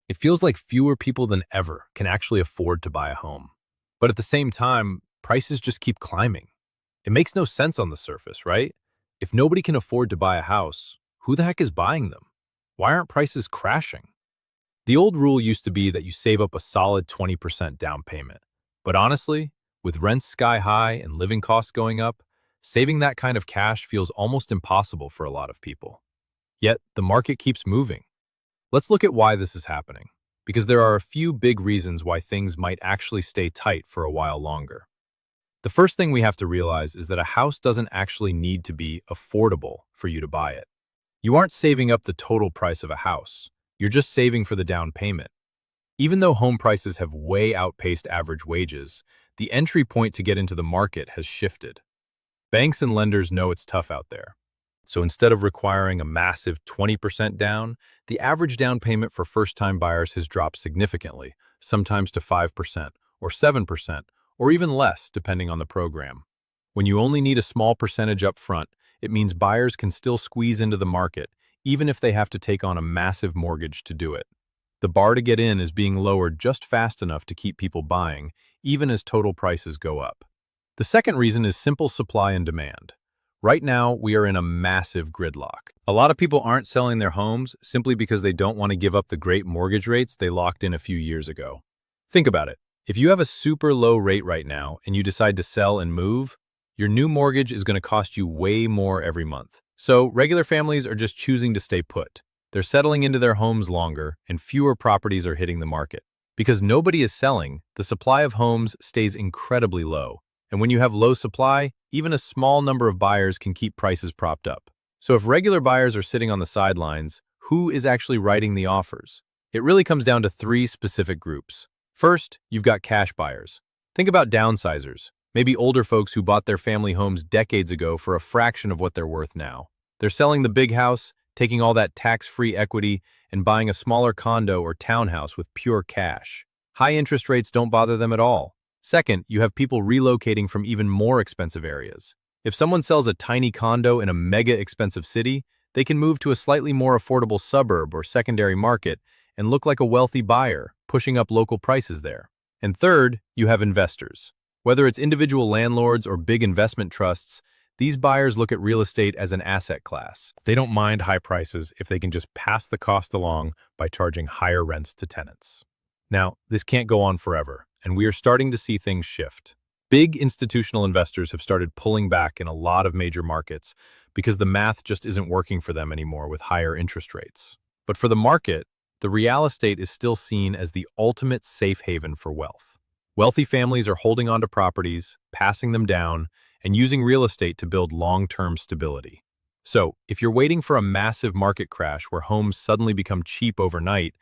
It feels like fewer people than ever can actually afford to buy a home. But at the same time, prices just keep climbing. It makes no sense on the surface, right? If nobody can afford to buy a house, who the heck is buying them? Why aren't prices crashing? The old rule used to be that you save up a solid 20% down payment. But honestly, with rents sky high and living costs going up, saving that kind of cash feels almost impossible for a lot of people. Yet, the market keeps moving. Let's look at why this is happening, because there are a few big reasons why things might actually stay tight for a while longer. The first thing we have to realize is that a house doesn't actually need to be affordable for you to buy it. You aren't saving up the total price of a house. You're just saving for the down payment. Even though home prices have way outpaced average wages, the entry point to get into the market has shifted. Banks and lenders know it's tough out there. So instead of requiring a massive 20% down, the average down payment for first-time buyers has dropped significantly, sometimes to 5% or 7%, or even less depending on the program. When you only need a small percentage up front, it means buyers can still squeeze into the market, even if they have to take on a massive mortgage to do it. The bar to get in is being lowered just fast enough to keep people buying, even as total prices go up. The second reason is simple supply and demand. Right now, we are in a massive gridlock. A lot of people aren't selling their homes simply because they don't want to give up the great mortgage rates they locked in a few years ago. Think about it. If you have a super low rate right now and you decide to sell and move, your new mortgage is going to cost you way more every month. So regular families are just choosing to stay put. They're settling into their homes longer, and fewer properties are hitting the market. Because nobody is selling, the supply of homes stays incredibly low. And when you have low supply, even a small number of buyers can keep prices propped up. So if regular buyers are sitting on the sidelines, who is actually writing the offers? It really comes down to three specific groups. First, you've got cash buyers. Think about downsizers, maybe older folks who bought their family homes decades ago for a fraction of what they're worth now. They're selling the big house, taking all that tax-free equity, and buying a smaller condo or townhouse with pure cash. High interest rates don't bother them at all. Second, you have people relocating from even more expensive areas. If someone sells a tiny condo in a mega expensive city, they can move to a slightly more affordable suburb or secondary market and look like a wealthy buyer, pushing up local prices there. And third, you have investors. Whether it's individual landlords or big investment trusts, these buyers look at real estate as an asset class. They don't mind high prices if they can just pass the cost along by charging higher rents to tenants. Now, this can't go on forever, and we are starting to see things shift. Big institutional investors have started pulling back in a lot of major markets because the math just isn't working for them anymore with higher interest rates. But for the market, the real estate is still seen as the ultimate safe haven for wealth. Wealthy families are holding onto properties, passing them down, and using real estate to build long-term stability. So, if you're waiting for a massive market crash where homes suddenly become cheap overnight,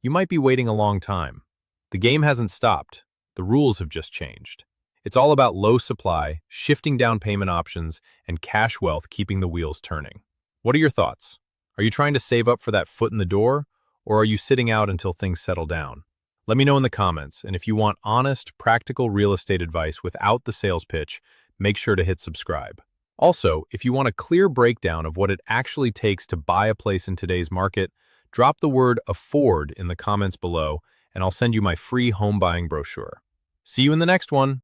you might be waiting a long time. The game hasn't stopped. The rules have just changed. It's all about low supply, shifting down payment options, and cash wealth keeping the wheels turning. What are your thoughts? Are you trying to save up for that foot in the door, or are you sitting out until things settle down? Let me know in the comments, and if you want honest, practical real estate advice without the sales pitch, make sure to hit subscribe. Also, if you want a clear breakdown of what it actually takes to buy a place in today's market, drop the word afford in the comments below, and I'll send you my free home buying brochure. See you in the next one.